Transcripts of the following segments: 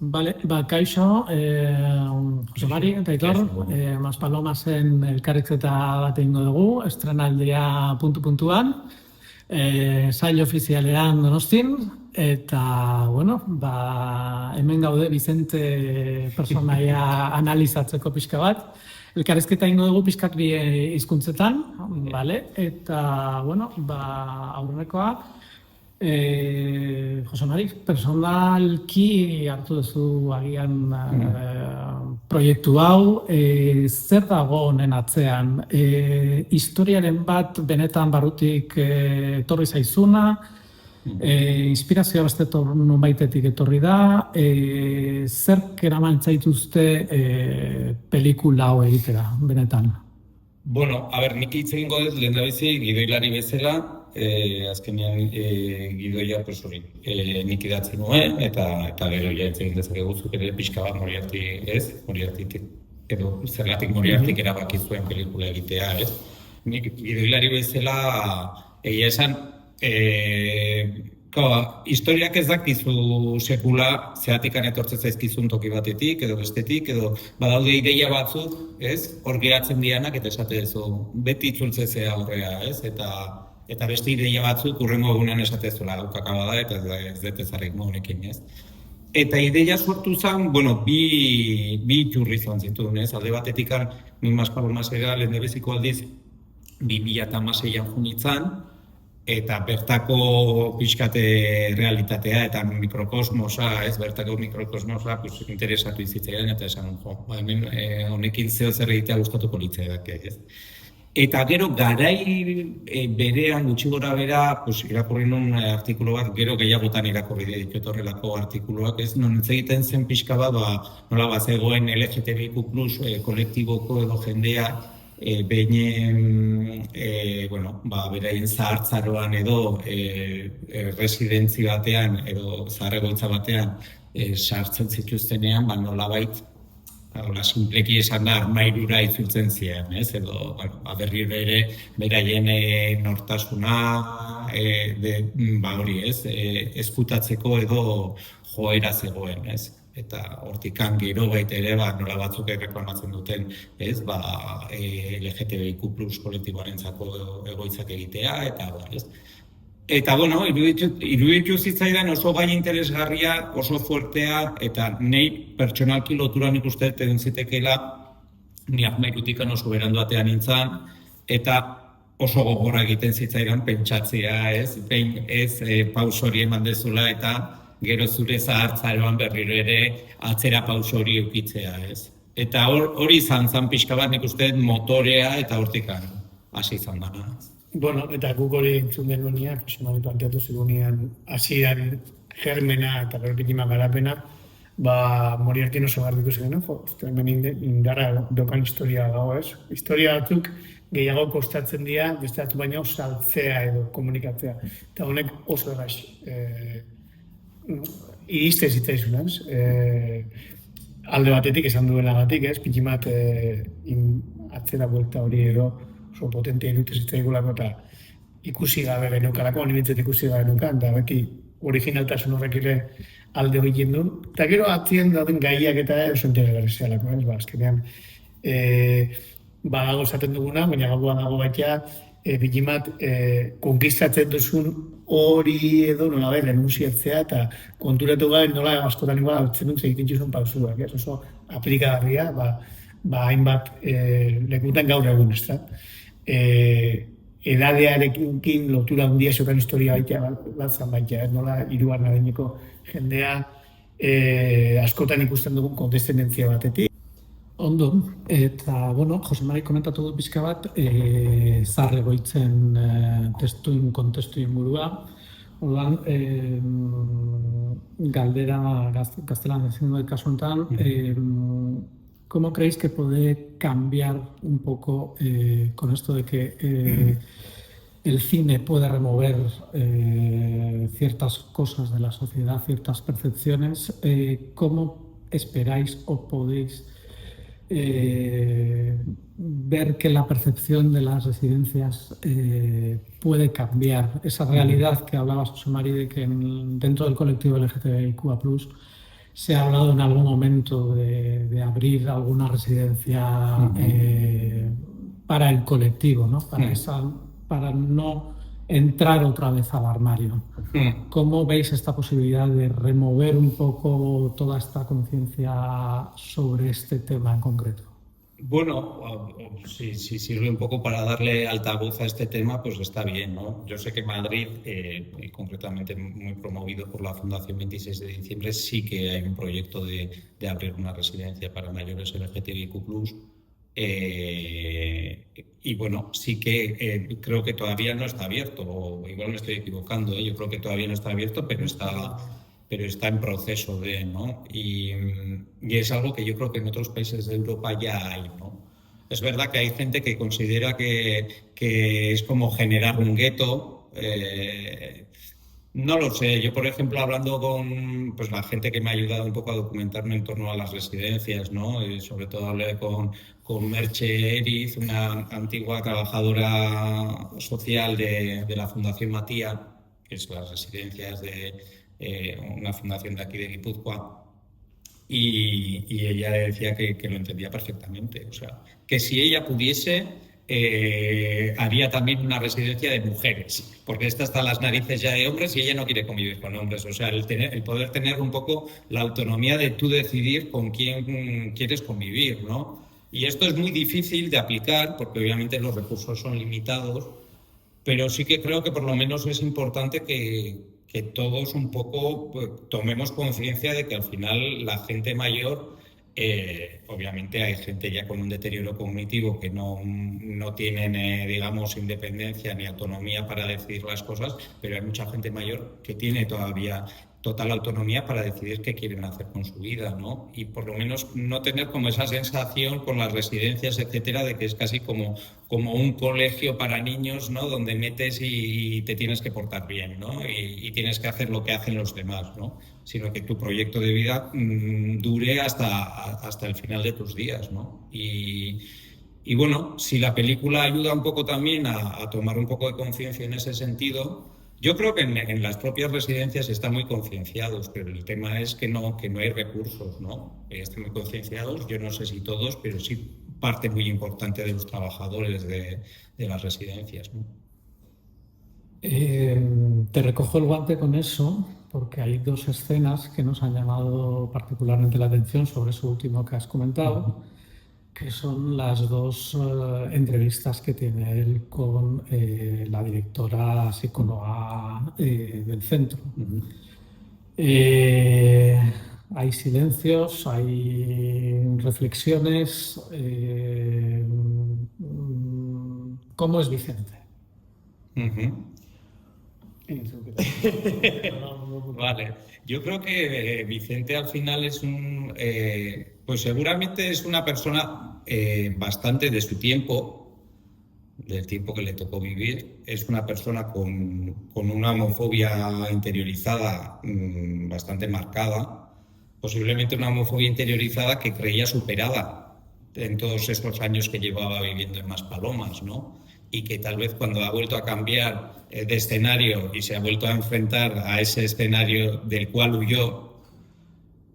Vale, kaixo, Jose Mari eta Aitor, Maspalomasen elkarrizketa bat egingo dugu, estrenaldia puntu-puntuan, sail ofizialean Donostin, eta, bueno, hemen gaude Vicente personaia analizatzeko pixka bat. Elkarrizketa egingo dugu pixkat bi hizkuntzetan, vale? Eta, bueno, aurrekoa, Jose Mari, personalki hartu duzu agian proiektu hau, zer dago honen atzean? Historiaren bat benetan barrutik etorri zaizuna, inspirazioa beste nonbaitetik etorri da, zerk eraman zaituzte pelikula hau egitera, benetan? Bueno, nik hitz egingo dut lehendabizi gidoilari bezala, azkenean gidoia nik idatzi nuen, eta gero hitz egin dezakegu zuk ere pixka bat Moriartytik edo zergatik Moriartyk erabaki zuen pelikula egitea, ez? Nik gidoilari bezala egia esan historiak ez dakizu sekula zeatikan etortzen zaizkizun toki batetik edo bestetik edo badaude ideia batzuk, ez? Hor geratzen dianak eta esate duzu beti itzultzezea aurrea, ez? Eta beste ideia batzuk urrengo egunean esatezuela gaukaka bada eta ez dut ezarrik honekin, ez? Eta ideia sortu zen, bi iturri izan zituen, ez? Alde batetik nik Maspalomasera lehendabiziko aldiz 2016an junitzen, eta bertako pixkate realitatea eta mikrokosmosa, ez bertako mikrokosmosa interesatu izitzaidan eta esan, hemen honekin zeo zer egitea gustatuko litzaidak, ez? Eta gero garai berean gutxi gora bera, irakurri nun artikulu bat, gero gehiagotan irakurri ditut horrelako artikuluak, ez? Non ez egiten zen pixka bat, nola bazegoen LGTBIQ+ kolektiboko edo jendea behin, beraien zahartzaroan edo residentzi batean edo zaharregoitza batean sartzen zituztenean, nolabait, sinpleki esan da, armairura itzultzen ziren, ez? Edo, berriro ere, beraien nortasuna, hori, ez? Ezkutatzeko edo joera zegoen, ez? Eta hortikan gero baita ere, nola batzuk erreklamatzen duten, ez? LGTBIQ+ kolektiboarentzako egoitzak egitea, eta ez? Eta, iruditu zitzaidan oso gai interesgarria, oso fuertea, eta nahi pertsonalki lotura nik uste egin zitekeela, ni Armairutikan oso berandu atean nintzen, eta oso gogorra egiten zitzaidan pentsatzea, ez? Behin ez pauso hori eman dezula, eta gero zure zahartzaroan berriro ere atzera pauso hori eukitzea, ez? Eta hori izan pixka bat nik uste motorea eta hortikan hasi izan dana. Bueno, eta guk hori entzun denunean, Jose Mari planteatu zigunean, hasieran germena eta berpitima garapena, Moriarty oso garbitu zen, hemen indarra dokan historia dago, ez? Historia batzuk gehiago kostatzen dira, beste batzu baina saltzea edo komunikatzea. Eta honek oso erraz iriste zitzaizun, ez? Alde batetik esan duenagatik, ez? Pikimat atzera buelta hori edo oso potentia irute zitzaigulako eta ikusi gabe genukalako, nibitzet ikusi gabe genukan, eta beti originaltasun horrek ere alde hori jendun. Eta gero atzien dauden gaiak eta oso interesgarri zehalako, ez? Azkenean, badago esaten duguna, baina gaua dago baita, bikimat, konkistatzen duzun hori edo nola renunziatzea eta konturatu gabe nola askotan igual hartzen dut egiten txuzun pausuak, ez? Oso aplikagarria, hainbat lekutan gaur egun, ez da? Edadearekin lotura handia zeukan historia batzan baita, nola hirugarren adineko jendea askotan ikusten dugun kondestendentzia batetik. Ondo, eta, Jose Mari komentatu dut pixka bat, zaharregoitzen kontestu ingurua. Orduan, galdera gaztelan ezin dut kasu honetan, ¿cómo creéis que puede cambiar un poco con esto de que el cine puede remover ciertas cosas de la sociedad, ciertas percepciones? ¿Cómo esperáis o podéis ver que la percepción de las residencias puede cambiar? Esa realidad que hablabas, Jose Mari, de que dentro del colectivo LGTBIQA+, se ha hablado en algún momento de abrir alguna residencia para el colectivo, ¿no? Para no entrar otra vez al armario. ¿Cómo veis esta posibilidad de remover un poco toda esta conciencia sobre este tema en concreto? Bueno, si sirve un poco para darle altavoz a este tema, pues está bien, ¿no? Yo sé que Madrid, y concretamente muy promovido por la Fundación 26 de Diciembre, sí que hay un proyecto de abrir una residencia para mayores LGTBIQ+. Y bueno, sí que creo que todavía no está abierto, o igual me estoy equivocando, yo creo que todavía no está abierto, pero está en proceso de, ¿no? Y es algo que yo creo que en otros países de Europa ya hay, ¿no? Es verdad que hay gente que considera que es como generar un gueto. No lo sé. Yo, por ejemplo, hablando con pues, la gente que me ha ayudado un poco a documentarme en torno a las residencias, ¿no? Y sobre todo hablé con Merche Eriz, una antigua trabajadora social de la Fundación Matía, que es las residencias de una fundación de aquí de Guipúzcoa. Y ella decía que lo entendía perfectamente. O sea, que si ella pudiese, haría también una residencia de mujeres, porque esta está a las narices ya de hombres y ella no quiere convivir con hombres. O sea, el poder tener un poco la autonomía de tú decidir con quién quieres convivir, ¿no? Y esto es muy difícil de aplicar porque obviamente los recursos son limitados, pero sí que creo que por lo menos es importante que todos un poco pues, tomemos conciencia de que al final la gente mayor, obviamente hay gente ya con un deterioro cognitivo que no tienen, digamos, independencia ni autonomía para decidir las cosas, pero hay mucha gente mayor que tiene todavía total autonomía para decidir qué quieren hacer con su vida, ¿no? Y por lo menos no tener como esa sensación con las residencias, etcétera, de que es casi como un colegio para niños, ¿no? Donde metes y te tienes que portar bien, ¿no? Y tienes que hacer lo que hacen los demás, ¿no? Sino que tu proyecto de vida dure hasta el final de tus días, ¿no? Y bueno, si la película ayuda un poco también a tomar un poco de conciencia en ese sentido. Yo creo que en las propias residencias están muy concienciados, pero el tema es que no hay recursos, ¿no? Están muy concienciados, yo no sé si todos, pero sí parte muy importante de los trabajadores de las residencias, ¿no? Te recojo el guante con eso, porque hay dos escenas que nos han llamado particularmente la atención sobre eso último que has comentado, que son las dos entrevistas que tiene él con la directora psicóloga del centro. Hay silencios, hay reflexiones. ¿Cómo es Vicente? Vale, yo creo que Vicente al final es pues seguramente es una persona bastante de su tiempo, del tiempo que le tocó vivir. Es una persona con una homofobia interiorizada bastante marcada, posiblemente una homofobia interiorizada que creía superada en todos estos años que llevaba viviendo en Maspalomas, ¿no? Y que tal vez cuando ha vuelto a cambiar de escenario y se ha vuelto a enfrentar a ese escenario del cual huyó,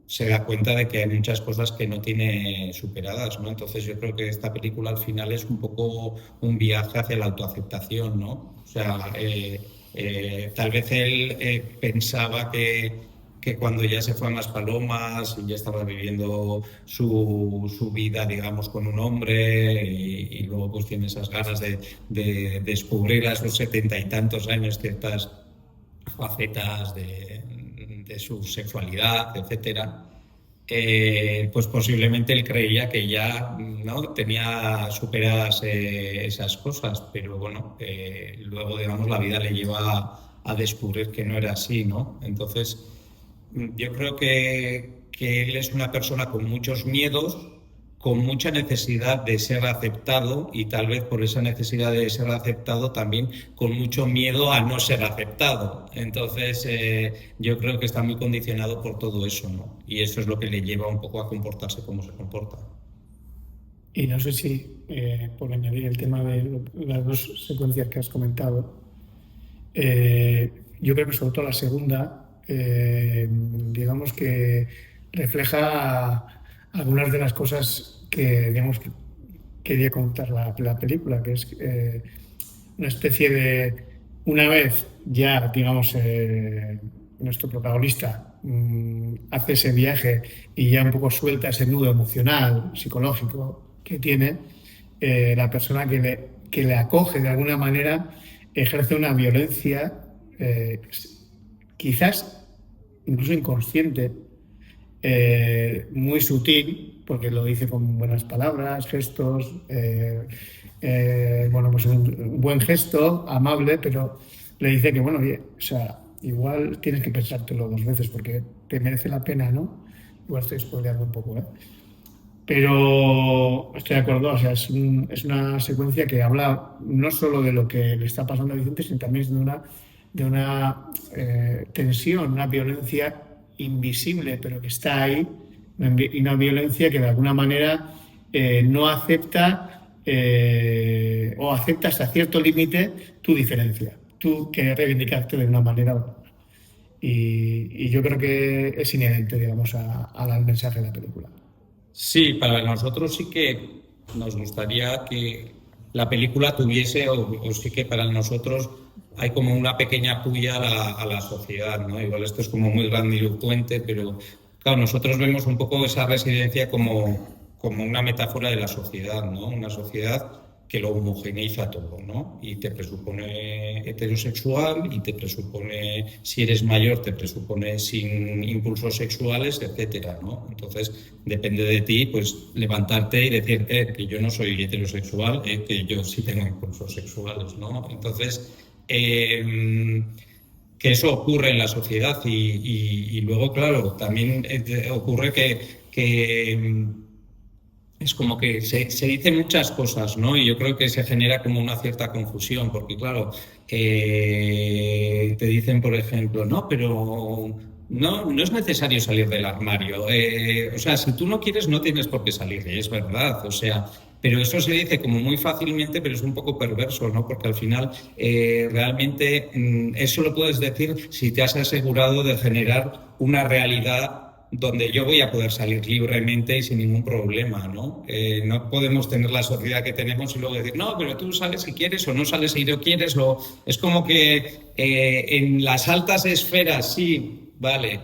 se da cuenta de que hay muchas cosas que no tiene superadas, ¿no? Entonces yo creo que esta película al final es un poco un viaje hacia la autoaceptación, ¿no? O sea, tal vez él pensaba que cuando ya se fue a Maspalomas y ya estaba viviendo su vida, digamos, con un hombre y luego pues tiene esas ganas de descubrir a sus 70 y tantos años ciertas facetas de su sexualidad, etcétera, pues posiblemente él creía que ya no tenía superadas esas cosas, pero bueno, luego digamos la vida le lleva a descubrir que no era así, ¿no? Entonces yo creo que él es una persona con muchos miedos, con mucha necesidad de ser aceptado y tal vez por esa necesidad de ser aceptado también con mucho miedo a no ser aceptado. Entonces yo creo que está muy condicionado por todo eso, ¿no? Y eso es lo que le lleva un poco a comportarse como se comporta. Y no sé si, por añadir el tema de las dos secuencias que has comentado, yo creo que sobre todo la segunda, digamos que refleja algunas de las cosas que, digamos, que quería contar la película, que es una especie de, una vez ya, digamos, nuestro protagonista hace ese viaje y ya un poco suelta ese nudo emocional, psicológico que tiene, la persona que le acoge de alguna manera ejerce una violencia quizás incluso inconsciente, muy sutil, porque lo dice con buenas palabras, gestos, bueno, pues un buen gesto, amable, pero le dice que, bueno, oye, o sea, igual tienes que pensártelo 2 veces porque te merece la pena, ¿no? Igual estoy spoileando un poco, ¿eh? Pero estoy de acuerdo, o sea, es una secuencia que habla no solo de lo que le está pasando a Vicente, sino también de una tensión, una violencia invisible, pero que está ahí, y una violencia que de alguna manera no acepta o acepta hasta cierto límite tu diferencia, tú que reivindicarte de una manera u otra. Y yo creo que es inherente, digamos, al mensaje de la película. Sí, para nosotros sí que nos gustaría que la película tuviese, o sí que para nosotros hay como una pequeña puya a la sociedad, ¿no? Igual esto es como muy grandilocuente, pero claro, nosotros vemos un poco esa residencia como una metáfora de la sociedad, ¿no? Una sociedad que lo homogeneiza todo, ¿no? Y te presupone heterosexual y te presupone, si eres mayor, te presupone sin impulsos sexuales, etcétera, ¿no? Entonces, depende de ti, pues, levantarte y decir que yo no soy heterosexual, que yo sí tengo impulsos sexuales, ¿no? Entonces, que eso ocurre en la sociedad y luego, claro, también ocurre que es como que se dicen muchas cosas, ¿no? Y yo creo que se genera como una cierta confusión, porque claro, te dicen, por ejemplo, no, pero no es necesario salir del armario. O sea, si tú no quieres, no tienes por qué salir, y es verdad, o sea, pero eso se dice como muy fácilmente, pero es un poco perverso, ¿no? Porque al final realmente eso lo puedes decir si te has asegurado de generar una realidad donde yo voy a poder salir libremente y sin ningún problema, ¿no? No podemos tener la sociedad que tenemos y luego decir, no, pero tú sales si quieres o no sales si no quieres. Es como que en las altas esferas, sí, vale,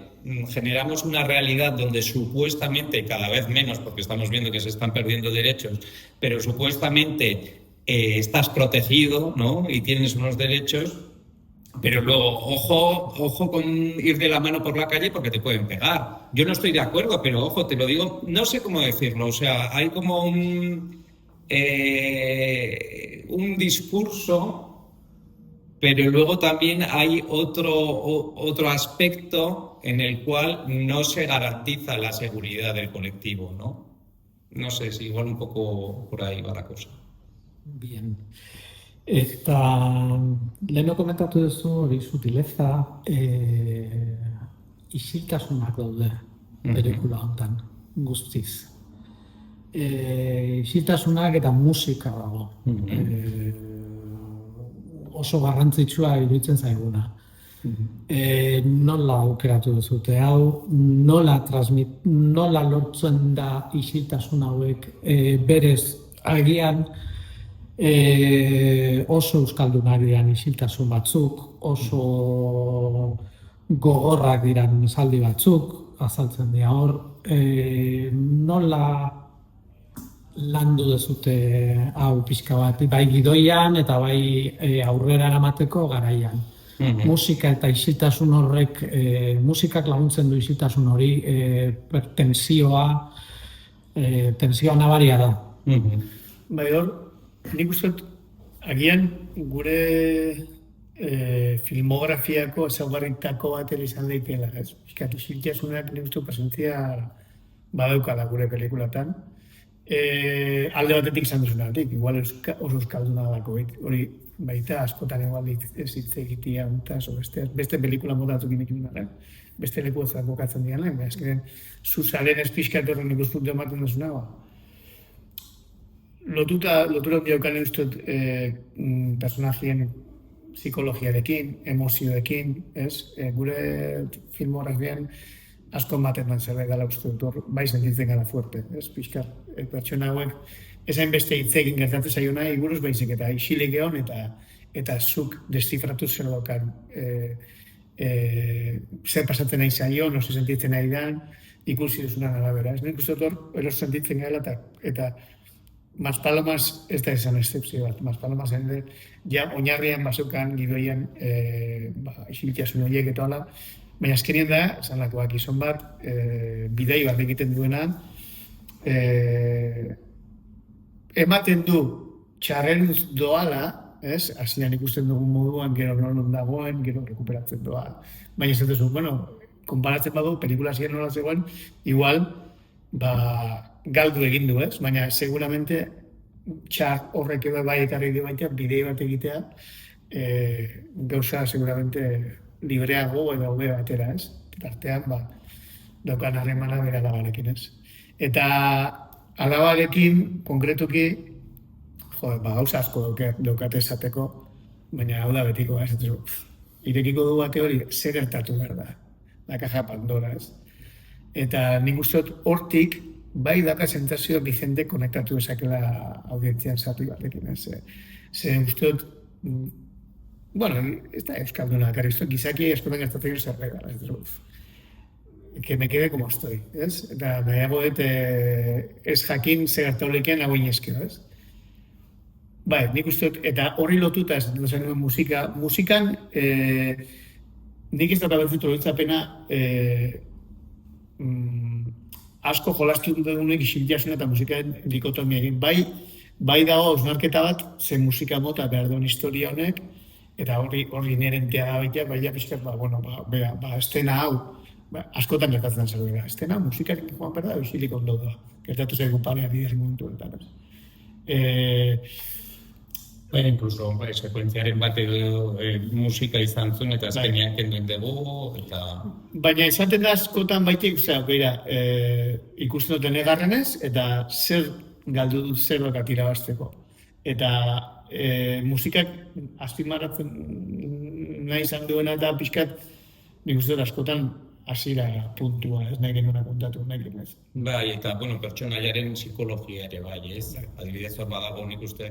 generamos una realidad donde supuestamente, cada vez menos, porque estamos viendo que se están perdiendo derechos, pero supuestamente estás protegido, ¿no? Y tienes unos derechos. Pero luego, ojo con ir de la mano por la calle porque te pueden pegar. Yo no estoy de acuerdo, pero ojo, te lo digo, no sé cómo decirlo. O sea, hay como un discurso, pero luego también hay otro aspecto en el cual no se garantiza la seguridad del colectivo, ¿no? No sé, si igual un poco por ahí va la cosa. Bien. Eta leheno komentatu duzu hori sutileza isiltasunak daude pelikula honetan, guztiz. Isiltasunak eta musika dago. Oso garrantzitsua iruditzen zaiguna. Nola aukeratu duzute hau, nola lortzen da isiltasun hauek berez agian oso euskaldunak diran isiltasun batzuk, oso gogorrak diran esaldi batzuk, azaltzen dira hor, nola landu dezute hau pixka bat, bai gidoian eta bai aurrera eramateko garaian. Musika eta isiltasun horrek, musikak laguntzen du isiltasun hori, tensioa nabaria da. Bai, hor, nik uste dut, agian gure filmografiako ezaugarritako bat ere izan daiteela, ez? Piskatu isiltasunak nik uste dut presentzia badaukala gure pelikulatan. Alde batetik izan duzunatik, igual oso euskalduna dalako, hori baita askotan igual ez hitz egitea untaz, beste pelikula modatuk inekin dara, beste leku ezak bokatzen dian lan, azkenen zuzaren ez pixkat horren ikuspuntu ematen duzuna, lotura diokan uste personajien psikologiarekin, emozioekin, ez? Gure filmografian asko ematen den zerbait dela uste dut hor, bai sentitzen gara fuerte, ez, pixkat, pertsona hauek, ezain beste hitz egin gertatu zaio nahi, buruz baizik eta isilik egon eta zuk destifratu zer dokan, zer pasatzen nahi zaio, no se sentitzen nahi dan, ikusi duzunan arabera. Ez nik uste dut hor, eros sentitzen gara eta Maspalomas ez da esan excepzio bat. Maspalomas ja oinarrian bazukan gidoian isiltasun horiek eta hola, baina azkenien da, esan lakoak izan bat, bidei bat egiten duena, ematen du txarreruz doala, ez? Hasieran ikusten dugun moduan, gero non dagoen, gero rekuperatzen doa. Baina ez duzu, bueno, konparatzen badu, pelikula ziren nola zegoen, igual, galdu egin du, ez? Baina seguramente txar horrek edo bai ekarri dio baita, bidei bat egitea, gauza seguramente libreago edo hobe batera, ez? Tartean, daukan harremana bera alabarekin, ez? Eta alabarekin, konkretuki, gauza asko daukate esateko, baina hau da betiko, ez? Irekiko du bate hori, zer gertatu behar da, la caja Pandora, ez? Eta nik uste dut hortik, bai daka sentazioa Vicente konektatu ezakela audientzian zatu batekin, ez? Ze uste dut, bueno, ez da euskalduna, karriztu, gizaki eskotan gertatzen zerbait da, ez dut. Que me quede como estoy, ez? Eta nahiago dut ez jakin ze gertauliken hau inezkeo, ez? Bai, nik uste dut, eta horri lotuta ez dut zen musikan, nik ez dut abertzitu horitzapena, asko jolastu dugunek isiltasuna eta musikaren dikotomia egin. Bai dago osnarketa bat, ze musika mota behar duen historia honek, eta hori inerentea da baitea, baina pixkat, estena hau, askotan gertatzen zerbait da. Estena musikarekin joan behar da, isilik ondo da. Gertatu zaigu parea bider momentu honetan. Baina, inkluso, sekuentziaren bat edo musika izan zuen eta azkenean kenduen dugu, eta... Baina, esaten da askotan baitik, ikusten duten egarrenez, eta zer galdu dut zer dokat irabazteko. Eta musikak azpimarratzen nahi izan duena eta pixkat, nik uste dut askotan hasiera puntua, ez nahi genuena kontatu, nahi genuen. Bai, eta, pertsonaiaren psikologia ere bai, ez? Adibidez, hor badago nik uste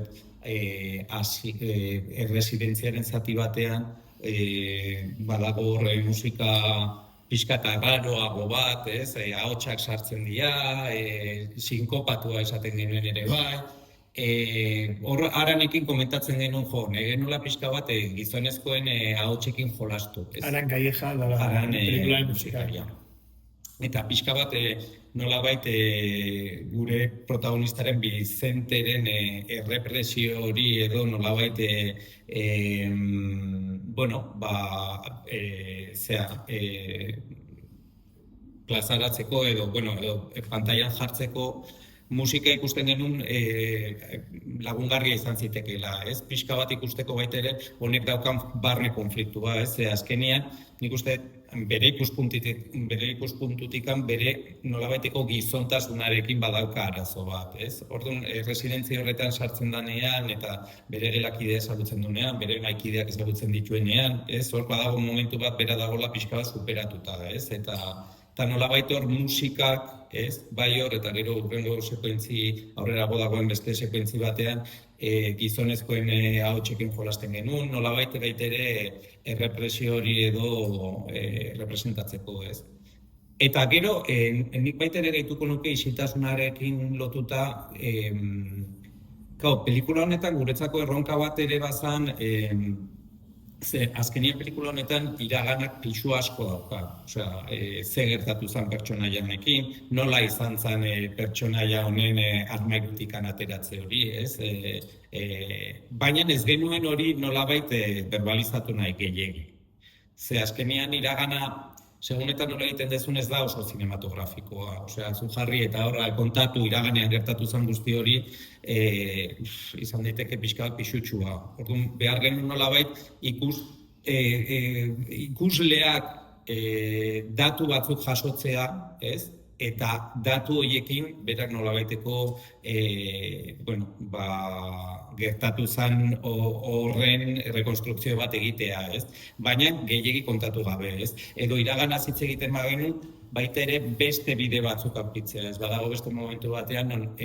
erresidentziaren zati batean, badago horre musika pixka eta raroago bat, ez? Ahotsak sartzen dira, sinkopatua esaten genuen ere bai. Hor Aranekin komentatzen genuen genula pixka bat gizonezkoen ahotsekin jolastu. Aran Calleja da pelikularen musikaria. Eta pixka bat nolabait gure protagonistaren Vicenteren errepresio hori edo nolabait plazaratzeko edo pantailan jartzeko musika ikusten genuen lagungarria izan zitekeela, ez? Pixka bat ikusteko baita ere, honek daukan barne konfliktua, ez? Azkenean, nik uste bere ikuspuntutikan bere nolabaiteko gizontasunarekin badauka arazo bat, ez? Orduan, residentzia horretan sartzen danean eta bere gelakidea ezagutzen duenean, bere maikideak ezagutzen dituenean, ez? Hor badago momentu bat bera dagoela pixka bat superatuta, ez? Eta nolabait hor musikak, ez, bai hor, eta gero urrengo sekuentzi aurrerago dagoen beste sekuentzi batean, gizonezkoen ahotsekin jolasten genuen, nolabait baitere errepresio hori edo representatzeko, ez. Eta gero, nik baitere gehituko nuke isiltasunarekin lotuta, pelikula honetan guretzako erronka bat ere bazan, azkenien pelikula honetan iraganak pixu asko dauka. Osea, ze gertatu zen pertsonaia honekin, nola izan zen pertsonaia honen armairutik ateratze hori, ez? Baina ez genuen hori nolabait verbalizatu nahi gehiegi. Ze azkenean iragana, segunetan nola egiten dezun ez da oso zinematografikoa. Osea, zu jarri eta horra kontatu iraganean gertatu zen guzti hori, izan daiteke pixka bat pixutsua. Orduan, behar genuen nolabait ikusleak datu batzuk jasotzea, ez? Eta datu horiekin, berak nolabaiteko, gertatu zen horren rekonstrukzio bat egitea, ez? Baina gehiegi kontatu gabe, ez? Edo iraganaz hitz egiten bagenu, baita ere beste bide batzuk aurkitzea, ez? Badago beste momentu batean,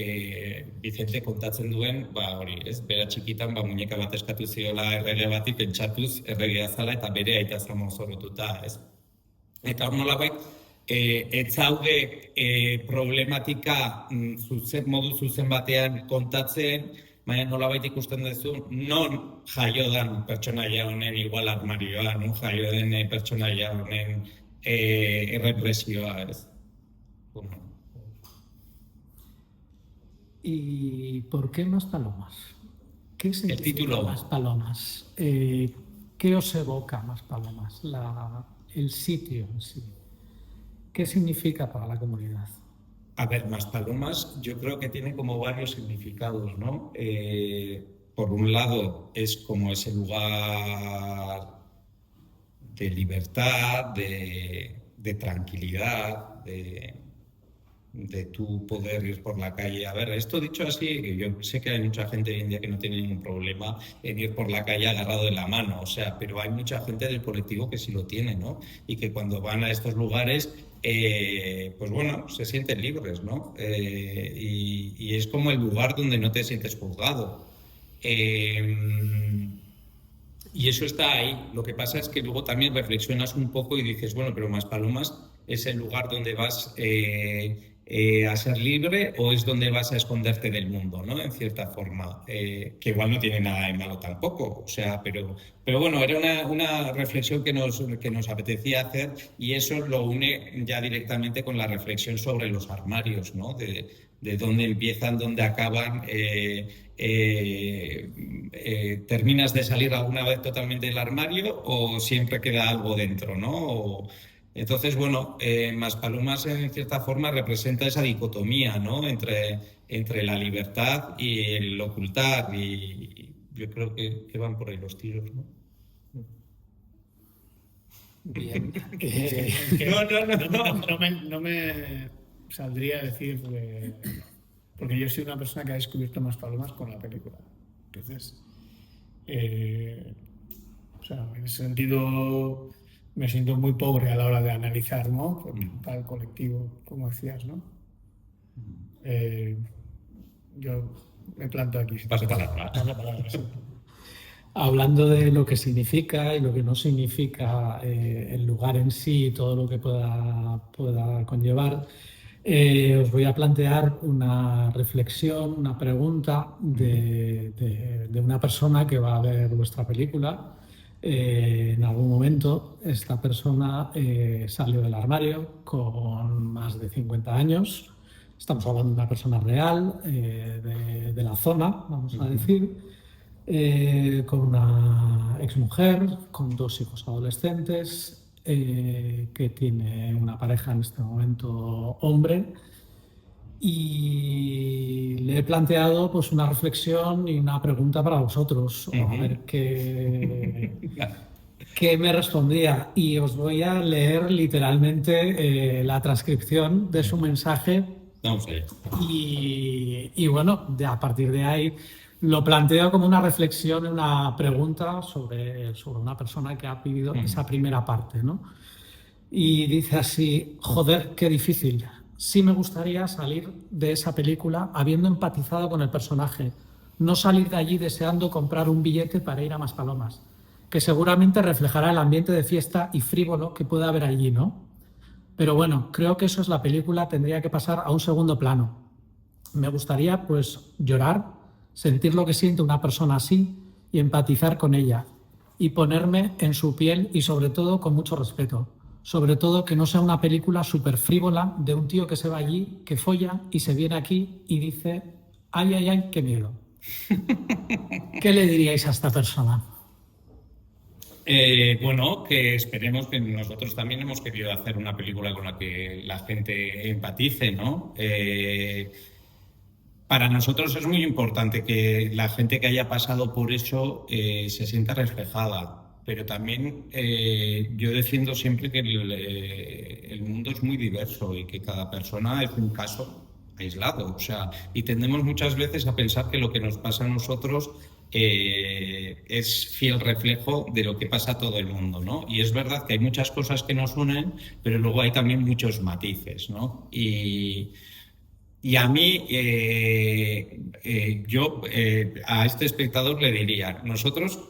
Vicente kontatzen duen, hori, ez? Bera txikitan, muñeka bat eskatu ziola errege bati pentsatuz erregea zala eta bere aita zen mozorrotuta, ez? Eta hor nolabait, ez zaude problematika modu zuzen batean kontatzen, baina nolabait ikusten duzu, non jaio den pertsonaia honen igual armarioa, non jaio den pertsonaia honen errepresioa, ez? ¿Y por qué Más Palomas? ¿Qué significa título. Más Palomas? ¿Qué os evoca Más Palomas? El sitio en sí. ¿Qué significa para la comunidad? A ver, Más Palomas yo creo que tiene como varios significados, ¿no? Por un lado es como ese lugar de libertad, de tranquilidad, de tu poder ir por la calle. A ver, esto dicho así, yo sé que hay mucha gente hoy en día que no tiene ningún problema en ir por la calle agarrado de la mano, pero hay mucha gente del colectivo que sí lo tiene, ¿no? Y que cuando van a estos lugares, se sienten libres, ¿no? Y es como el lugar donde no te sientes juzgado. Y eso está ahí. Lo que pasa es que luego también reflexionas un poco y dices, pero Más Palomas es el lugar donde vas a ser libre o es donde vas a esconderte del mundo, ¿no? En cierta forma, que igual no tiene nada de malo tampoco, pero bueno, era una reflexión que nos apetecía hacer y eso lo une ya directamente con la reflexión sobre los armarios, ¿no? De dónde empiezan, dónde acaban, terminas de salir alguna vez totalmente del armario o siempre queda algo dentro, ¿no? Entonces, Más Palomas en cierta forma representa esa dicotomía, ¿no? Entre la libertad y el ocultar y yo creo que van por ahí los tiros, ¿no? Bien. No me saldría a decir, porque yo soy una persona que ha descubierto Más Palomas con la película. Entonces, en ese sentido me siento muy pobre a la hora de analizar, ¿no? Para el colectivo, como decías, ¿no? Yo me planto aquí. Pasa palabra. Sí. Hablando de lo que significa y lo que no significa el lugar en sí y todo lo que pueda conllevar, os voy a plantear una reflexión, una pregunta de una persona que va a ver vuestra película. En algún momento esta persona salió del armario con más de 50 años. Estamos hablando de una persona real, de la zona, vamos a decir, con una exmujer, con 2 hijos adolescentes, que tiene una pareja en este momento hombre. Y le he planteado una reflexión y una pregunta para vosotros, a ver qué me respondía. Y os voy a leer literalmente la transcripción de su mensaje. Vamos allá. Y a partir de ahí lo planteo como una reflexión, una pregunta sobre una persona que ha vivido esa primera parte, ¿no? Y dice así: joder, qué difícil. Sí me gustaría salir de esa película habiendo empatizado con el personaje, no salir de allí deseando comprar un billete para ir a Más Palomas, que seguramente reflejará el ambiente de fiesta y frívolo que puede haber allí, ¿no? Pero creo que eso es la película, tendría que pasar a un segundo plano. Me gustaría, llorar, sentir lo que siente una persona así y empatizar con ella y ponerme en su piel y sobre todo con mucho respeto. Sobre todo que no sea una película súper frívola de un tío que se va allí, que folla y se viene aquí y dice: ay, ay, ay, qué miedo. ¿Qué le diríais a esta persona? Que esperemos que nosotros también hemos querido hacer una película con la que la gente empatice, ¿no? Para nosotros es muy importante que la gente que haya pasado por eso se sienta reflejada. pero también yo defiendo siempre que el mundo es muy diverso y que cada persona es un caso aislado, o sea, y tendemos muchas veces a pensar que lo que nos pasa a nosotros es fiel reflejo de lo que pasa a todo el mundo, ¿no? Y es verdad que hay muchas cosas que nos unen, pero luego hay también muchos matices, ¿no? Y a mí, yo a este espectador le diría, nosotros,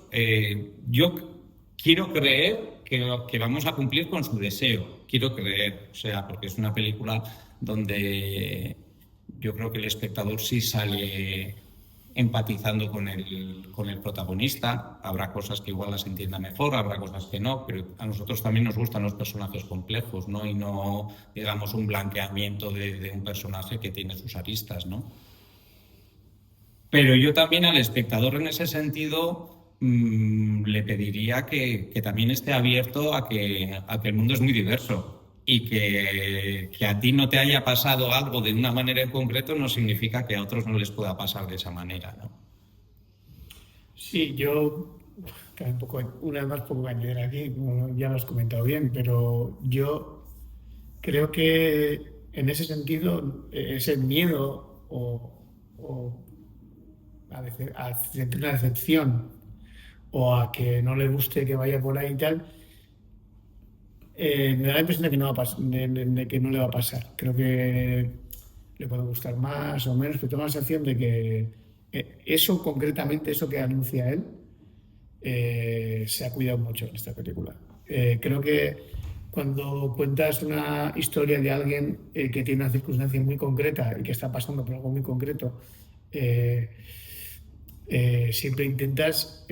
yo quiero creer que vamos a cumplir con su deseo, quiero creer, o sea, porque es una película donde yo creo que el espectador sí sale empatizando con el protagonista. Habrá cosas que igual las entienda mejor, habrá cosas que no, pero a nosotros también nos gustan los personajes complejos, ¿no? Y no, digamos, un blanqueamiento de un personaje que tiene sus aristas, ¿no? Pero yo también al espectador en ese sentido le pediría que también esté abierto a que el mundo es muy diverso. Y que a ti no te haya pasado algo de una manera en concreto no significa que a otros no les pueda pasar de esa manera, ¿no? Sí, yo también una vez más poco que añadir aquí, como ya lo has comentado bien, pero yo creo que en ese sentido ese miedo a sentir una decepción o a que no le guste que vaya por ahí y tal, me da la impresión de que no va a pasar, de que no le va a pasar. Creo que le puede gustar más o menos, pero tengo la sensación de que eso concretamente, eso que anuncia él, se ha cuidado mucho en esta película. Creo que cuando cuentas una historia de alguien que tiene una circunstancia muy concreta y que está pasando por algo muy concreto, siempre intentas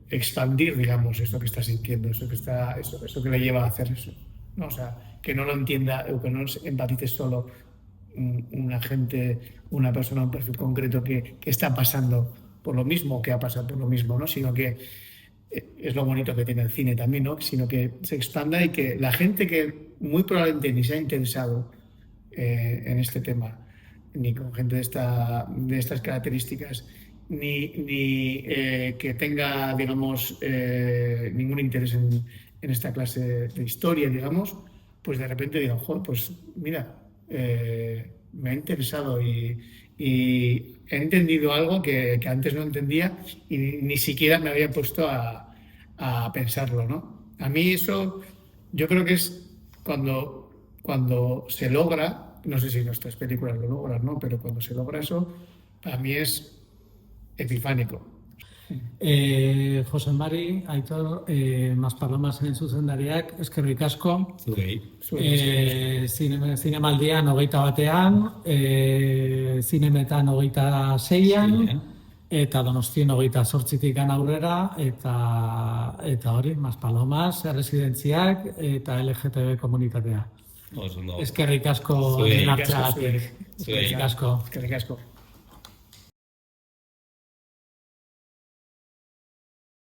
expandir, digamos, esto que está sintiendo, eso que le lleva a hacer eso, ¿no? O sea, que no lo entienda o que no empatices solo una persona, un perfil concreto que está pasando por lo mismo, que ha pasado por lo mismo, ¿no? Sino que es lo bonito que tiene el cine también, ¿no? Sino que se expanda y que la gente que muy probablemente ni se ha interesado en este tema, ni con gente de estas características, ni que tenga, digamos, ningún interés en esta clase de historia, digamos, pues de repente digan, joder, pues mira, me ha interesado y he entendido algo que antes no entendía y ni siquiera me había puesto a pensarlo, ¿no? A mí eso, yo creo que es cuando se logra, no sé si nuestras películas lo logran, ¿no? Pero cuando se logra eso, para mí es epifánico. Jose Mari, Aitor, más palomas en zuzendariak, eskerrik asko. Zinemaldian 21, zinemetan 26an, eta Donostien 28tik aurrera, eta hori, más palomas, erresidentziak eta LGTB komunitatea. Eskerrik asko. Eskerrik asko.